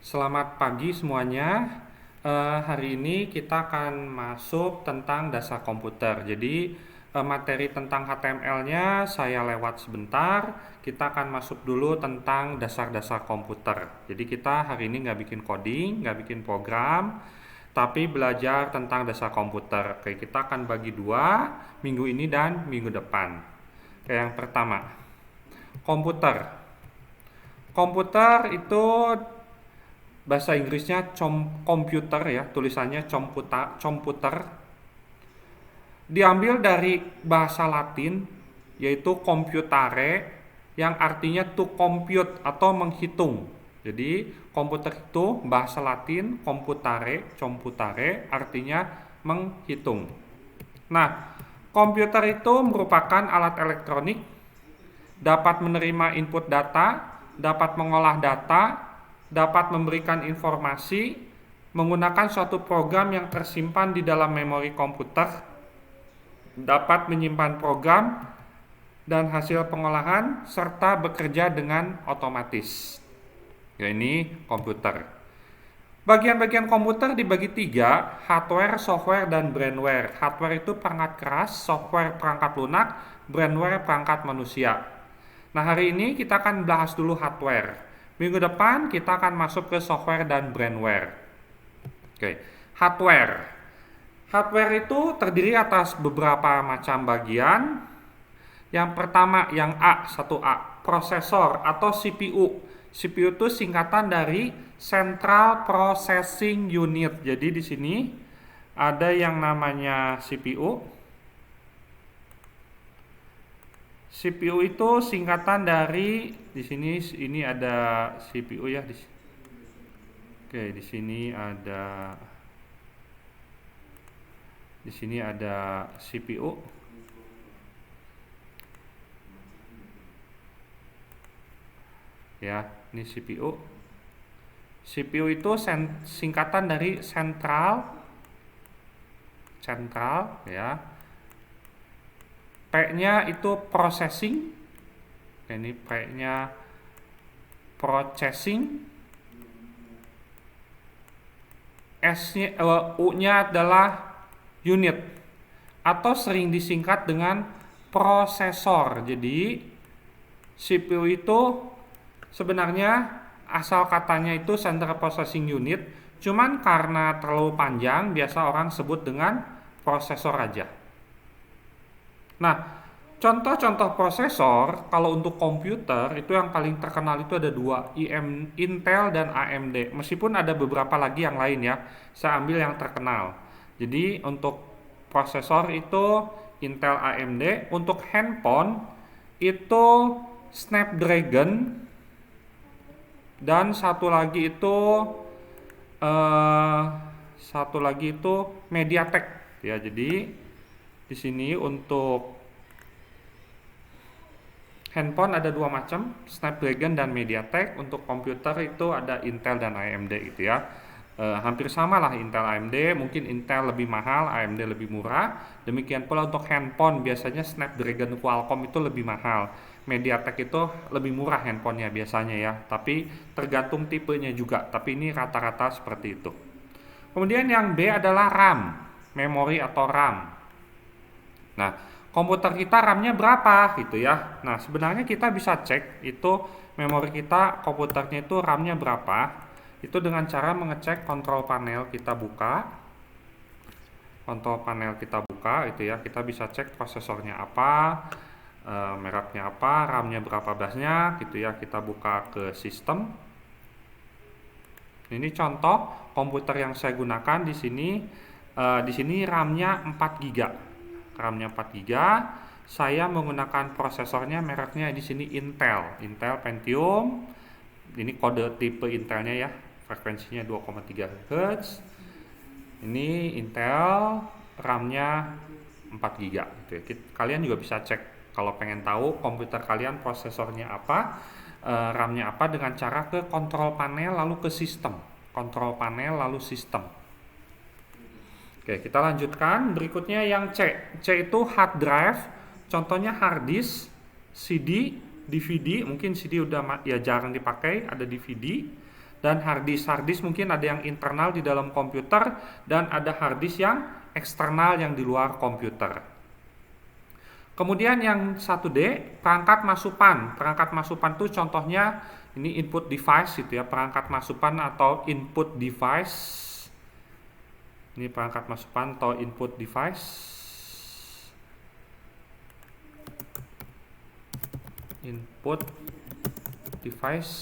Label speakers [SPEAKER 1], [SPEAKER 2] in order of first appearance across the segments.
[SPEAKER 1] Selamat pagi semuanya. Hari ini kita akan masuk tentang dasar komputer. Jadi materi tentang HTML-nya saya lewat sebentar. Kita akan masuk dulu tentang dasar-dasar komputer. Jadi kita hari ini nggak bikin coding, nggak bikin program, tapi belajar tentang dasar komputer. Oke, kita akan bagi dua, minggu ini dan minggu depan. Oke, yang pertama, komputer. Komputer itu bahasa Inggrisnya komputer ya, tulisannya computer. Diambil dari bahasa Latin yaitu computare yang artinya to compute atau menghitung. Jadi komputer itu bahasa Latin computare artinya menghitung. Nah, komputer itu merupakan alat elektronik, dapat menerima input data, dapat mengolah data, dapat memberikan informasi menggunakan suatu program yang tersimpan di dalam memori komputer, dapat menyimpan program dan hasil pengolahan, serta bekerja dengan otomatis. Ya, ini komputer. Bagian-bagian komputer dibagi tiga, hardware, software, dan brandware. Hardware itu perangkat keras, software perangkat lunak, brandware perangkat manusia. Nah, hari ini kita akan bahas dulu hardware. Minggu depan kita akan masuk ke software dan brandware. Oke, hardware. Hardware itu terdiri atas beberapa macam bagian. Yang pertama, yang A, 1A, prosesor atau CPU. CPU itu singkatan dari Central Processing Unit. Jadi di sini ada yang namanya CPU. CPU itu singkatan dari di sini ini ada CPU ya Oke, di sini ada CPU. Ya, ini CPU. CPU itu singkatan dari central ya. P-nya itu processing. Ini P-nya processing. S-nya U-nya adalah unit atau sering disingkat dengan prosesor. Jadi CPU itu sebenarnya asal katanya itu Central Processing Unit, cuman karena terlalu panjang biasa orang sebut dengan prosesor aja. Nah, contoh-contoh prosesor kalau untuk komputer itu yang paling terkenal itu ada dua, Intel dan AMD. Meskipun ada beberapa lagi yang lain ya, saya ambil yang terkenal. Jadi untuk prosesor itu Intel AMD, untuk handphone itu Snapdragon, dan satu lagi itu MediaTek ya. Jadi di sini untuk handphone ada dua macam, Snapdragon dan MediaTek. Untuk komputer itu ada Intel dan AMD gitu ya. Hampir sama lah Intel AMD, mungkin Intel lebih mahal, AMD lebih murah. Demikian pula untuk handphone, biasanya Snapdragon Qualcomm itu lebih mahal. MediaTek itu lebih murah handphonenya biasanya ya, tapi tergantung tipenya juga. Tapi ini rata-rata seperti itu. Kemudian yang B adalah RAM, memori atau RAM. Nah, komputer kita RAM-nya berapa gitu ya. Nah, sebenarnya kita bisa cek itu memori kita, komputernya itu RAM-nya berapa. Itu dengan cara mengecek kontrol panel kita buka. Kontrol panel kita buka itu ya, kita bisa cek prosesornya apa, mereknya apa, RAM-nya berapa basnya gitu ya. Kita buka ke sistem. Ini contoh komputer yang saya gunakan di sini. Di sini RAM-nya 4 GB. RAM-nya 4 GB. Saya menggunakan prosesornya, mereknya di sini Intel Pentium. Ini kode tipe Intelnya ya, frekuensinya 2,3 Hz. Ini Intel, RAM-nya 4 GB gitu ya. Kalian juga bisa cek kalau pengen tahu komputer kalian prosesornya apa, RAM-nya apa, dengan cara ke kontrol panel lalu ke sistem. Kontrol panel lalu sistem. Oke, kita lanjutkan. Berikutnya yang C. C itu hard drive. Contohnya hard disk, CD, DVD. Mungkin CD udah ya jarang dipakai, ada DVD. Dan hard disk mungkin ada yang internal di dalam komputer dan ada hard disk yang eksternal yang di luar komputer. Kemudian yang 1D, perangkat masupan. Perangkat masupan itu contohnya ini input device gitu ya, perangkat masupan atau input device. Ini perangkat masupan atau input device. Input device.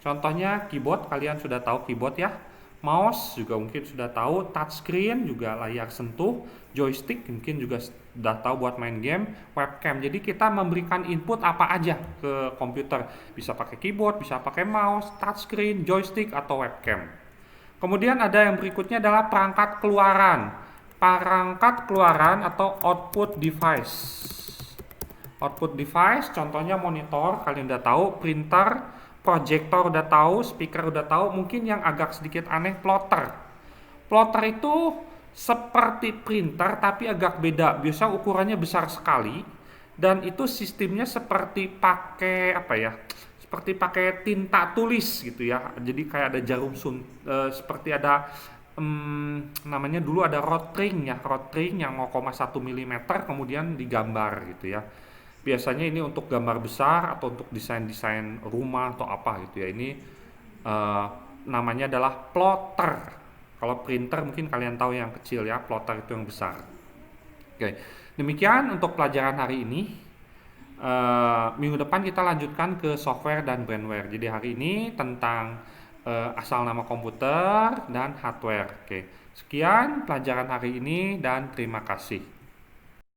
[SPEAKER 1] Contohnya keyboard, kalian sudah tahu keyboard ya. Mouse juga mungkin sudah tahu, touchscreen juga layar sentuh, joystick mungkin juga sudah tahu buat main game, webcam. Jadi kita memberikan input apa aja ke komputer. Bisa pakai keyboard, bisa pakai mouse, touchscreen, joystick atau webcam. Kemudian ada yang berikutnya adalah perangkat keluaran. Perangkat keluaran atau output device. Output device contohnya monitor, kalian udah tahu, printer, proyektor udah tahu, speaker udah tahu, mungkin yang agak sedikit aneh plotter. Plotter itu seperti printer tapi agak beda, biasa ukurannya besar sekali dan itu sistemnya seperti pakai apa ya? Seperti pakai tinta tulis gitu ya. Jadi kayak ada jarum seperti ada namanya dulu ada rotring ya, rotring yang 0,1 mm kemudian digambar gitu ya. Biasanya ini untuk gambar besar atau untuk desain-desain rumah atau apa gitu ya. Ini namanya adalah plotter. Kalau printer mungkin kalian tahu yang kecil ya, plotter itu yang besar. Oke, demikian untuk pelajaran hari ini. Minggu depan kita lanjutkan ke software dan brandware. Jadi hari ini tentang asal nama komputer dan hardware. Oke, sekian pelajaran hari ini dan terima kasih.